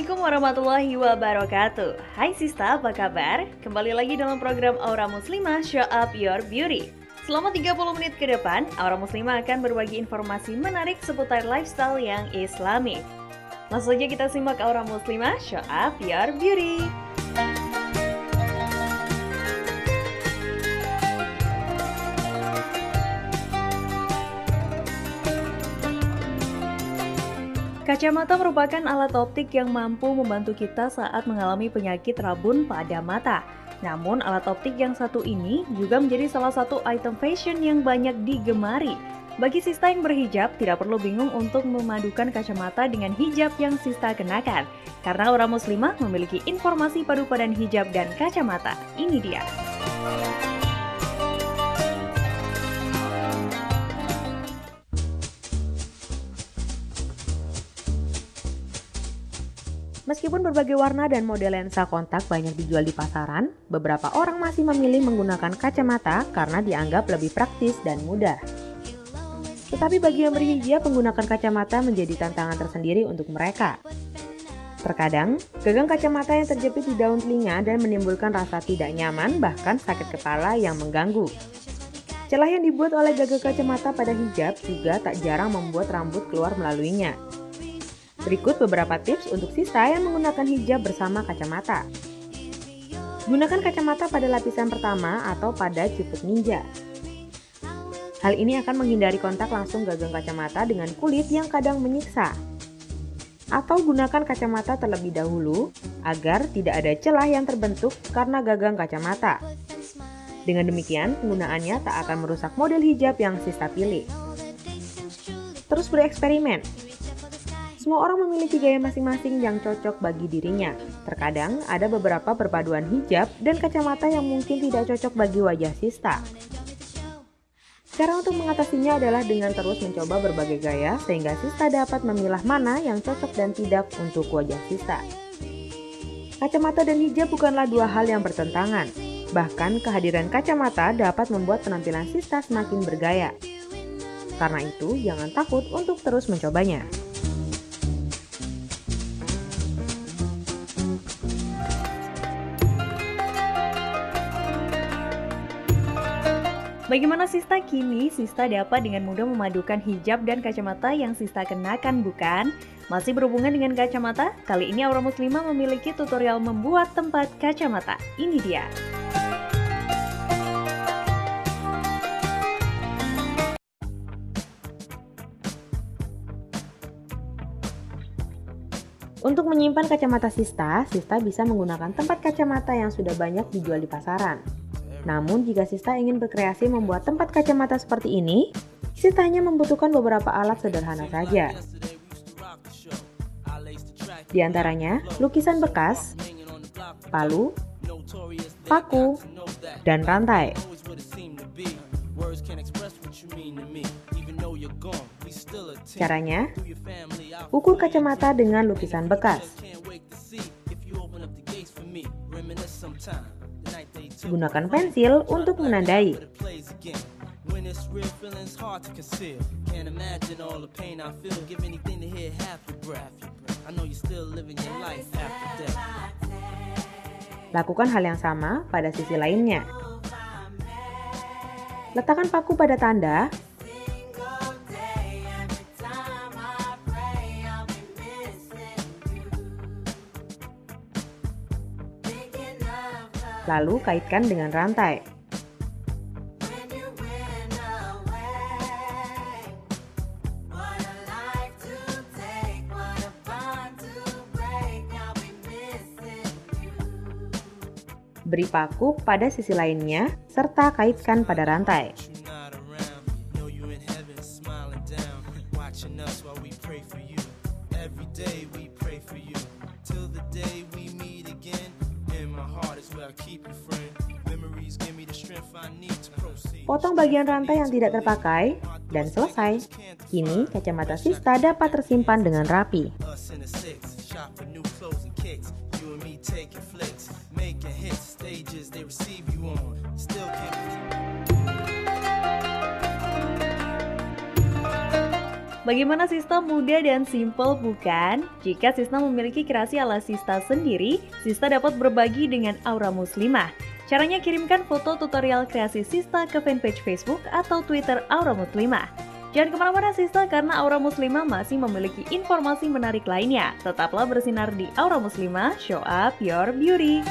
Assalamualaikum warahmatullahi wabarakatuh. Hai Sista, apa kabar? Kembali lagi dalam program Aura Muslimah Show Up Your Beauty. Selama 30 menit ke depan, Aura Muslimah akan berbagi informasi menarik seputar lifestyle yang islami. Langsung saja kita simak Aura Muslimah Show Up Your Beauty. Kacamata merupakan alat optik yang mampu membantu kita saat mengalami penyakit rabun pada mata. Namun, alat optik yang satu ini juga menjadi salah satu item fashion yang banyak digemari. Bagi sista yang berhijab, tidak perlu bingung untuk memadukan kacamata dengan hijab yang sista kenakan. Karena Aura Muslimah memiliki informasi padupadan hijab dan kacamata. Ini dia. Meskipun berbagai warna dan model lensa kontak banyak dijual di pasaran, beberapa orang masih memilih menggunakan kacamata karena dianggap lebih praktis dan mudah. Tetapi bagi yang berhijab, menggunakan kacamata menjadi tantangan tersendiri untuk mereka. Terkadang, gagang kacamata yang terjepit di daun telinga dan menimbulkan rasa tidak nyaman, bahkan sakit kepala yang mengganggu. Celah yang dibuat oleh gagang kacamata pada hijab juga tak jarang membuat rambut keluar melaluinya. Berikut beberapa tips untuk sista yang menggunakan hijab bersama kacamata. Gunakan kacamata pada lapisan pertama atau pada ciput ninja. Hal ini akan menghindari kontak langsung gagang kacamata dengan kulit yang kadang menyiksa. Atau gunakan kacamata terlebih dahulu agar tidak ada celah yang terbentuk karena gagang kacamata. Dengan demikian, penggunaannya tak akan merusak model hijab yang sista pilih. Terus bereksperimen. Semua orang memiliki gaya masing-masing yang cocok bagi dirinya. Terkadang ada beberapa perpaduan hijab dan kacamata yang mungkin tidak cocok bagi wajah sista. Cara untuk mengatasinya adalah dengan terus mencoba berbagai gaya sehingga sista dapat memilah mana yang cocok dan tidak untuk wajah sista. Kacamata dan hijab bukanlah dua hal yang bertentangan. Bahkan kehadiran kacamata dapat membuat penampilan sista semakin bergaya. Karena itu, jangan takut untuk terus mencobanya. Bagaimana Sista kini? Sista dapat dengan mudah memadukan hijab dan kacamata yang Sista kenakan, bukan? Masih berhubungan dengan kacamata? Kali ini Aura Muslimah memiliki tutorial membuat tempat kacamata. Ini dia. Untuk menyimpan kacamata Sista bisa menggunakan tempat kacamata yang sudah banyak dijual di pasaran. Namun, jika sista ingin berkreasi membuat tempat kacamata seperti ini, sista hanya membutuhkan beberapa alat sederhana saja. Di antaranya, lukisan bekas, palu, paku, dan rantai. Caranya, ukur kacamata dengan lukisan bekas. Gunakan pensil untuk menandai. Lakukan hal yang sama pada sisi lainnya. Letakkan paku pada tanda. Lalu kaitkan dengan rantai. Beri paku pada sisi lainnya, serta kaitkan pada rantai. Potong bagian rantai yang tidak terpakai, dan selesai. Kini, kacamata sista dapat tersimpan dengan rapi. Bagaimana Sista mudah dan simple bukan? Jika Sista memiliki kreasi ala Sista sendiri, Sista dapat berbagi dengan Aura Muslimah. Caranya kirimkan foto tutorial kreasi Sista ke fanpage Facebook atau Twitter Aura Muslimah. Jangan kemana-mana Sista karena Aura Muslimah masih memiliki informasi menarik lainnya. Tetaplah bersinar di Aura Muslimah, show up your beauty.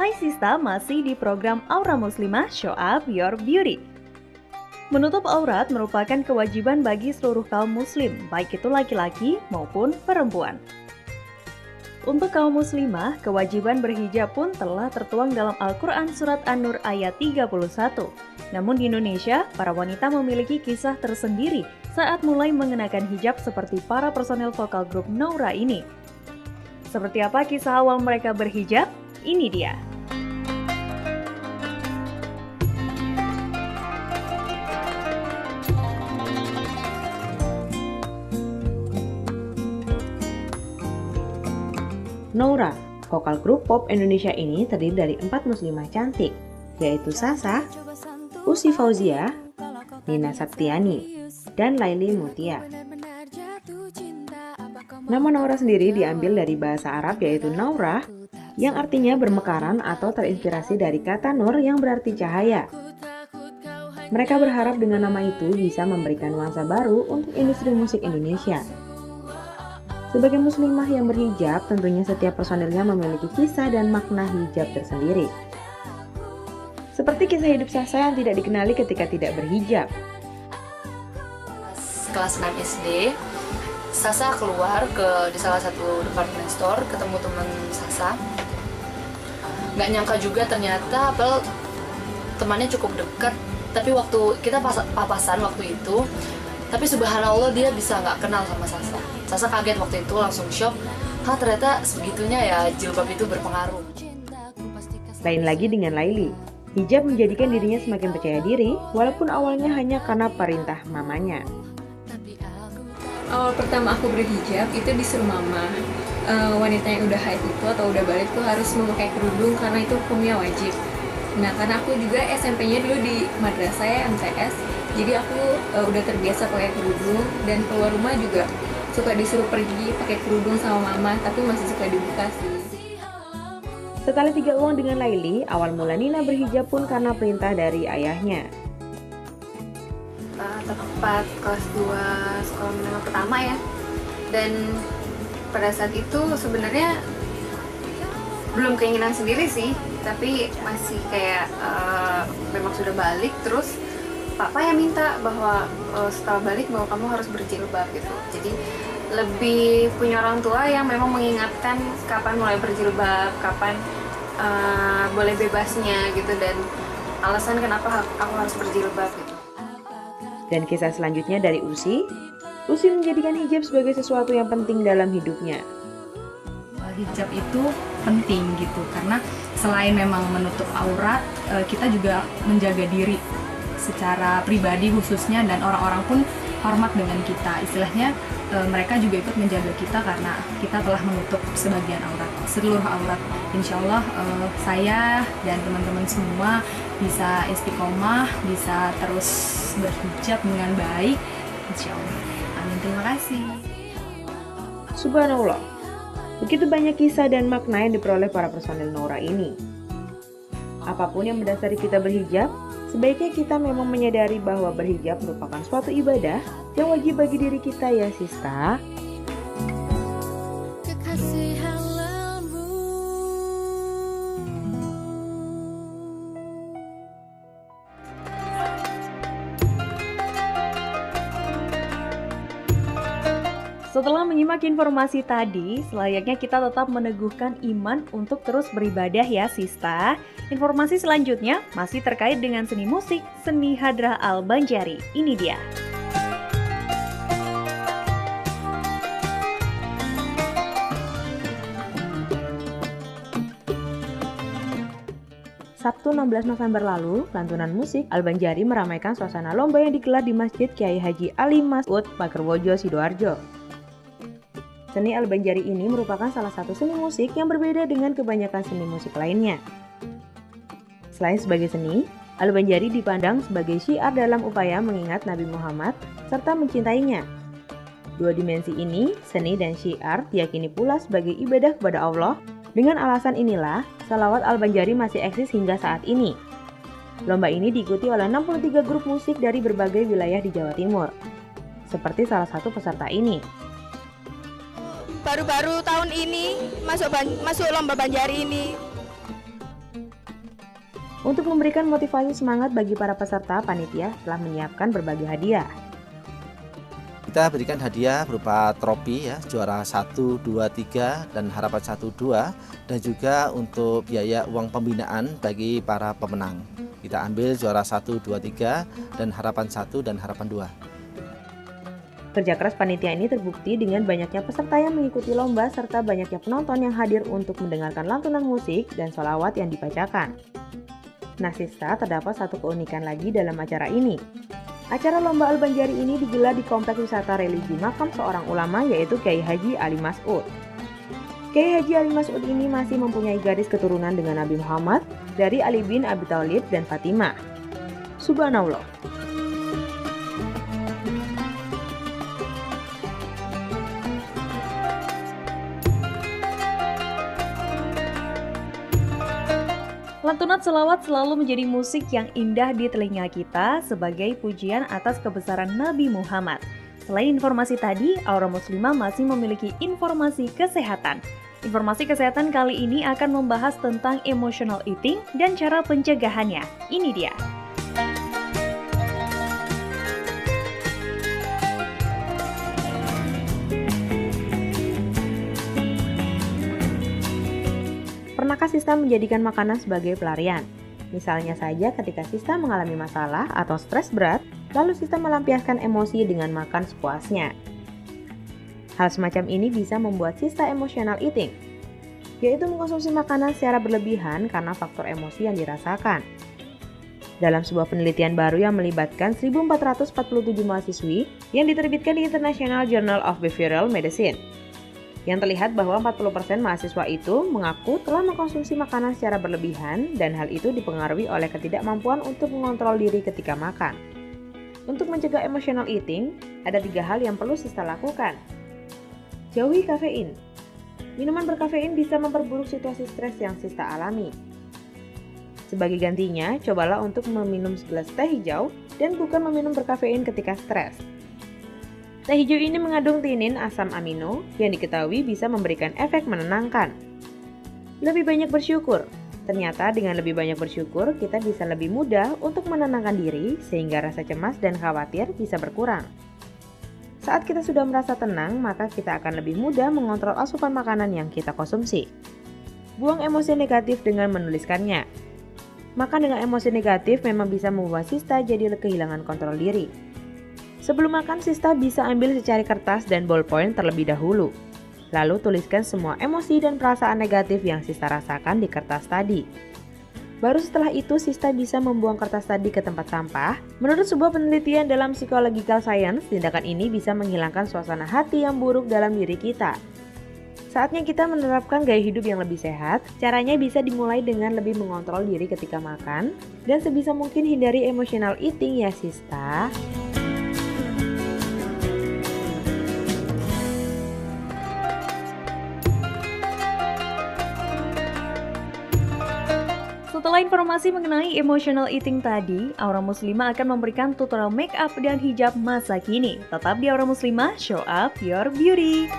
Hai Sista, masih di program Aura Muslimah Show Up Your Beauty. Menutup aurat merupakan kewajiban bagi seluruh kaum muslim, baik itu laki-laki maupun perempuan. Untuk kaum muslimah, kewajiban berhijab pun telah tertuang dalam Al-Quran Surat An-Nur ayat 31. Namun di Indonesia, para wanita memiliki kisah tersendiri saat mulai mengenakan hijab seperti para personel vokal grup Noura ini. Seperti apa kisah awal mereka berhijab? Ini dia. Noura, vokal grup pop Indonesia ini terdiri dari 4 muslimah cantik, yaitu Sasa, Usi Fauzia, Nina Septiani, dan Laili Mutia. Nama Noura sendiri diambil dari bahasa Arab yaitu Naura, yang artinya bermekaran atau terinspirasi dari kata nur yang berarti cahaya. Mereka berharap dengan nama itu bisa memberikan nuansa baru untuk industri musik Indonesia. Sebagai muslimah yang berhijab, tentunya setiap personilnya memiliki kisah dan makna hijab tersendiri. Seperti kisah hidup Sasa yang tidak dikenali ketika tidak berhijab. Kelas 6 SD, Sasa keluar di salah satu department store, ketemu teman Sasa. Nggak nyangka juga ternyata Apel temannya cukup dekat, tapi waktu kita papasan waktu itu, tapi subhanallah dia bisa nggak kenal sama Sasa. Sasa kaget waktu itu, langsung shock. Ternyata sebegitunya ya jilbab itu berpengaruh. Lain lagi dengan Laili. Hijab menjadikan dirinya semakin percaya diri, walaupun awalnya hanya karena perintah mamanya. Awal pertama aku berhijab itu disuruh mama. Wanita yang udah haid itu atau udah balik tuh harus memakai kerudung karena itu hukumnya wajib. Nah, karena aku juga SMP-nya dulu di madrasah ya, MTS, jadi aku udah terbiasa pakai kerudung dan keluar rumah juga suka disuruh pergi pakai kerudung sama mama, tapi masih suka dibuka sih. Setelah 3 uang dengan Laili, awal mula Nina berhijab pun karena perintah dari ayahnya. Tepat kelas 2 sekolah menengah pertama ya, dan pada saat itu sebenarnya belum keinginan sendiri sih, tapi masih kayak memang sudah balik, terus papa yang minta bahwa setelah balik bahwa kamu harus berjilbab gitu. Jadi lebih punya orang tua yang memang mengingatkan kapan mulai berjilbab, kapan boleh bebasnya gitu, dan alasan kenapa aku harus berjilbab gitu. Dan kisah selanjutnya dari Usi menjadikan hijab sebagai sesuatu yang penting dalam hidupnya. Hijab itu penting gitu, karena selain memang menutup aurat, kita juga menjaga diri secara pribadi khususnya, dan orang-orang pun hormat dengan kita. Istilahnya mereka juga ikut menjaga kita karena kita telah menutup sebagian aurat, seluruh aurat. Insya Allah saya dan teman-teman semua bisa istiqomah, bisa terus berhijab dengan baik, insya Allah. Amin, terima kasih. Subhanallah, begitu banyak kisah dan makna yang diperoleh para personil Noura ini. Apapun yang mendasari kita berhijab, sebaiknya kita memang menyadari bahwa berhijab merupakan suatu ibadah yang wajib bagi diri kita ya Sista. Setelah menyimak informasi tadi, selayaknya kita tetap meneguhkan iman untuk terus beribadah ya Sista. Informasi selanjutnya masih terkait dengan seni musik, seni Hadrah Al-Banjari. Ini dia. Sabtu 16 November lalu, lantunan musik Al-Banjari meramaikan suasana lomba yang digelar di Masjid Kiai Haji Ali Mas'ud, Pagerwojo, Sidoarjo. Seni Al-Banjari ini merupakan salah satu seni musik yang berbeda dengan kebanyakan seni musik lainnya. Selain sebagai seni, Al-Banjari dipandang sebagai syiar dalam upaya mengingat Nabi Muhammad serta mencintainya. Dua dimensi ini, seni dan syiar, diyakini pula sebagai ibadah kepada Allah. Dengan alasan inilah, shalawat Al-Banjari masih eksis hingga saat ini. Lomba ini diikuti oleh 63 grup musik dari berbagai wilayah di Jawa Timur. Seperti salah satu peserta ini. Baru-baru tahun ini masuk lomba Banjari ini. Untuk memberikan motivasi semangat bagi para peserta, panitia telah menyiapkan berbagai hadiah. Kita berikan hadiah berupa trofi ya, juara 1, 2, 3 dan harapan 1, 2, dan juga untuk biaya uang pembinaan bagi para pemenang. Kita ambil juara 1, 2, 3 dan harapan 1 dan harapan 2. Kerja keras panitia ini terbukti dengan banyaknya peserta yang mengikuti lomba serta banyaknya penonton yang hadir untuk mendengarkan lantunan musik dan sholawat yang dibacakan. Nah, Sista, terdapat satu keunikan lagi dalam acara ini. Acara Lomba Al-Banjari ini digelar di Kompleks Wisata Religi Makam seorang ulama yaitu Kiai Haji Ali Mas'ud. Kiai Haji Ali Mas'ud ini masih mempunyai garis keturunan dengan Nabi Muhammad dari Ali bin Abi Thalib dan Fatimah. Subhanallah. Lantunan selawat selalu menjadi musik yang indah di telinga kita sebagai pujian atas kebesaran Nabi Muhammad. Selain informasi tadi, Aura Muslimah masih memiliki informasi kesehatan. Informasi kesehatan kali ini akan membahas tentang emotional eating dan cara pencegahannya. Ini dia. Pernahkah Sista menjadikan makanan sebagai pelarian? Misalnya saja ketika Sista mengalami masalah atau stres berat, lalu Sista melampiaskan emosi dengan makan sepuasnya. Hal semacam ini bisa membuat Sista emotional eating, yaitu mengkonsumsi makanan secara berlebihan karena faktor emosi yang dirasakan. Dalam sebuah penelitian baru yang melibatkan 1.447 mahasiswi yang diterbitkan di International Journal of Behavioral Medicine, yang terlihat bahwa 40% mahasiswa itu mengaku telah mengkonsumsi makanan secara berlebihan dan hal itu dipengaruhi oleh ketidakmampuan untuk mengontrol diri ketika makan. Untuk mencegah emotional eating, ada 3 hal yang perlu Sista lakukan. Jauhi kafein. Minuman berkafein bisa memperburuk situasi stres yang Sista alami. Sebagai gantinya, cobalah untuk meminum segelas teh hijau dan bukan meminum berkafein ketika stres. Teh hijau ini mengandung tinin asam amino yang diketahui bisa memberikan efek menenangkan. Lebih banyak bersyukur. Ternyata dengan lebih banyak bersyukur, kita bisa lebih mudah untuk menenangkan diri sehingga rasa cemas dan khawatir bisa berkurang. Saat kita sudah merasa tenang, maka kita akan lebih mudah mengontrol asupan makanan yang kita konsumsi. Buang emosi negatif dengan menuliskannya. Makan dengan emosi negatif memang bisa membuat Sista jadi kehilangan kontrol diri. Sebelum makan, Sista bisa ambil secari kertas dan ballpoint terlebih dahulu. Lalu tuliskan semua emosi dan perasaan negatif yang Sista rasakan di kertas tadi. Baru setelah itu, Sista bisa membuang kertas tadi ke tempat sampah. Menurut sebuah penelitian dalam Psychological Science, tindakan ini bisa menghilangkan suasana hati yang buruk dalam diri kita. Saatnya kita menerapkan gaya hidup yang lebih sehat. Caranya bisa dimulai dengan lebih mengontrol diri ketika makan, dan sebisa mungkin hindari emotional eating ya Sista. Setelah informasi mengenai emotional eating tadi, Aura Muslimah akan memberikan tutorial make up dan hijab masa kini. Tetap di Aura Muslimah, show up your beauty.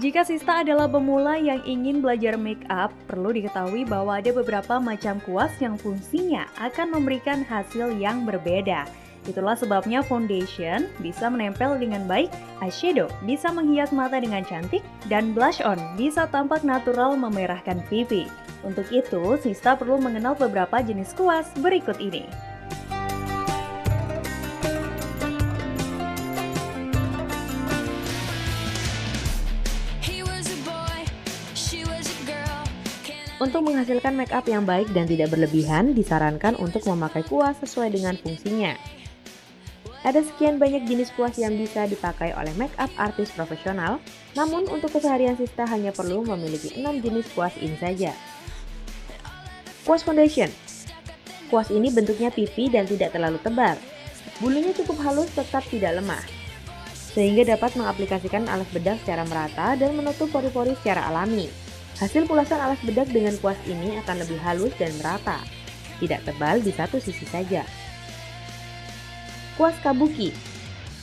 Jika Jika Sista adalah pemula yang ingin belajar make up, perlu diketahui bahwa ada beberapa macam kuas yang fungsinya akan memberikan hasil yang berbeda. Itulah sebabnya foundation bisa menempel dengan baik, eyeshadow bisa menghias mata dengan cantik, dan blush on bisa tampak natural memerahkan pipi. Untuk itu, Sista perlu mengenal beberapa jenis kuas berikut ini. Untuk menghasilkan make up yang baik dan tidak berlebihan, disarankan untuk memakai kuas sesuai dengan fungsinya. Ada sekian banyak jenis kuas yang bisa dipakai oleh make up artis profesional, namun untuk keseharian Sista hanya perlu memiliki 6 jenis kuas ini saja. Kuas foundation. Kuas ini bentuknya pipi dan tidak terlalu tebal. Bulunya cukup halus tetap tidak lemah, sehingga dapat mengaplikasikan alas bedak secara merata dan menutup pori-pori secara alami. Hasil pulasan alas bedak dengan kuas ini akan lebih halus dan merata, tidak tebal di satu sisi saja. Kuas kabuki.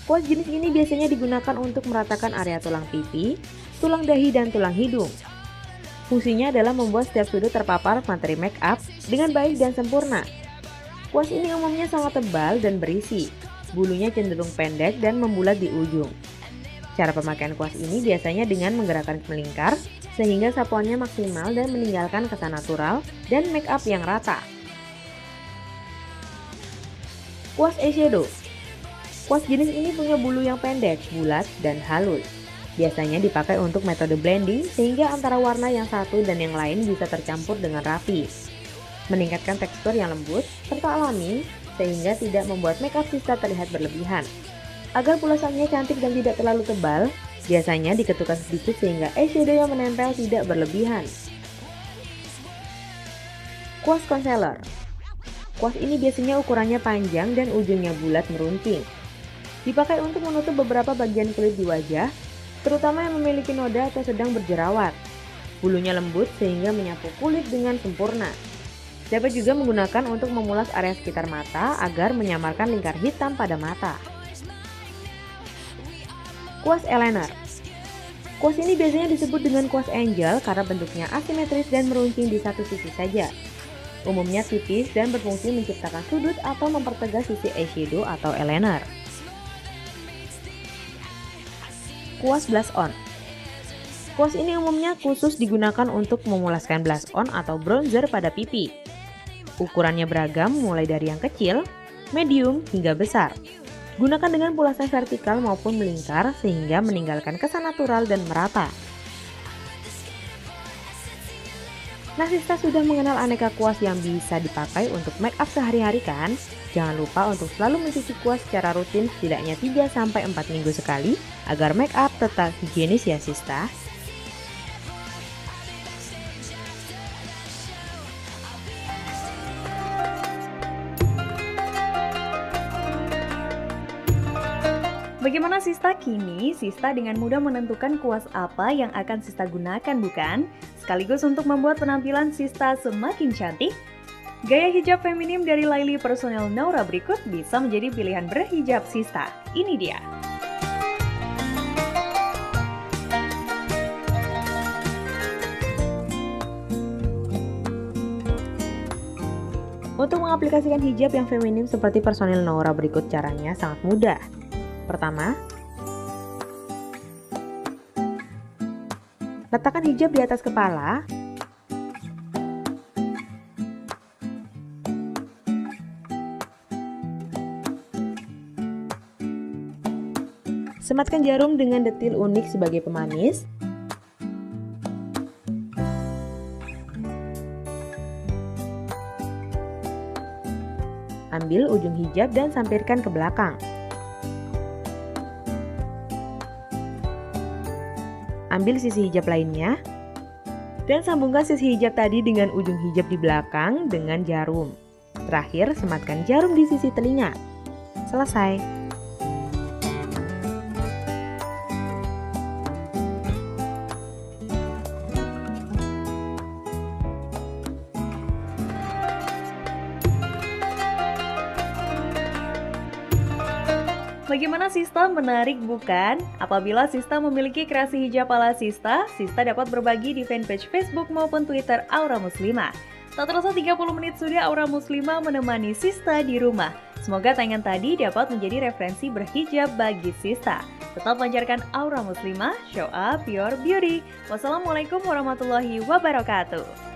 Kuas jenis ini biasanya digunakan untuk meratakan area tulang pipi, tulang dahi, dan tulang hidung. Fungsinya adalah membuat setiap sudut terpapar materi make up dengan baik dan sempurna. Kuas ini umumnya sangat tebal dan berisi, bulunya cenderung pendek dan membulat di ujung. Cara pemakaian kuas ini biasanya dengan menggerakkan melingkar, sehingga sapuannya maksimal dan meninggalkan kesan natural dan make up yang rata. Kuas eyeshadow. Kuas jenis ini punya bulu yang pendek, bulat, dan halus. Biasanya dipakai untuk metode blending sehingga antara warna yang satu dan yang lain bisa tercampur dengan rapi. Meningkatkan tekstur yang lembut serta alami sehingga tidak membuat make up Sista terlihat berlebihan. Agar pulasannya cantik dan tidak terlalu tebal, biasanya diketukkan sedikit sehingga eyeshadow yang menempel tidak berlebihan. Kuas concealer. Kuas ini biasanya ukurannya panjang dan ujungnya bulat merunting. Dipakai untuk menutup beberapa bagian kulit di wajah, terutama yang memiliki noda atau sedang berjerawat. Bulunya lembut sehingga menyapu kulit dengan sempurna. Dapat juga menggunakan untuk memulas area sekitar mata agar menyamarkan lingkar hitam pada mata. Kuas eyeliner. Kuas ini biasanya disebut dengan kuas angel karena bentuknya asimetris dan meruncing di satu sisi saja. Umumnya tipis dan berfungsi menciptakan sudut atau mempertegas sisi eyeshadow atau eyeliner. Kuas blush on. Kuas ini umumnya khusus digunakan untuk memulaskan blush on atau bronzer pada pipi. Ukurannya beragam mulai dari yang kecil, medium, hingga besar. Gunakan dengan pulasan vertikal maupun melingkar sehingga meninggalkan kesan natural dan merata. Nah, Sista sudah mengenal aneka kuas yang bisa dipakai untuk make up sehari-hari kan? Jangan lupa untuk selalu mencuci kuas secara rutin setidaknya 3-4 minggu sekali agar make up tetap higienis ya Sista. Bagaimana Sista kini? Sista dengan mudah menentukan kuas apa yang akan Sista gunakan bukan? Sekaligus untuk membuat penampilan Sista semakin cantik. Gaya hijab feminim dari Laili Personel Naura berikut bisa menjadi pilihan berhijab Sista. Ini dia. Untuk mengaplikasikan hijab yang feminim seperti personil Naura berikut caranya sangat mudah. Pertama, letakkan hijab di atas kepala. Sematkan jarum dengan detil unik sebagai pemanis. Ambil ujung hijab dan sampirkan ke belakang. Ambil sisi hijab lainnya dan sambungkan sisi hijab tadi dengan ujung hijab di belakang dengan jarum. Terakhir, sematkan jarum di sisi telinga. Selesai. Bagaimana Sista, menarik bukan? Apabila Sista memiliki kreasi hijab ala Sista, Sista dapat berbagi di fanpage Facebook maupun Twitter Aura Muslimah. Tak terasa 30 menit sudah Aura Muslimah menemani Sista di rumah. Semoga tayangan tadi dapat menjadi referensi berhijab bagi Sista. Tetap lancarkan Aura Muslimah, show up your beauty. Wassalamualaikum warahmatullahi wabarakatuh.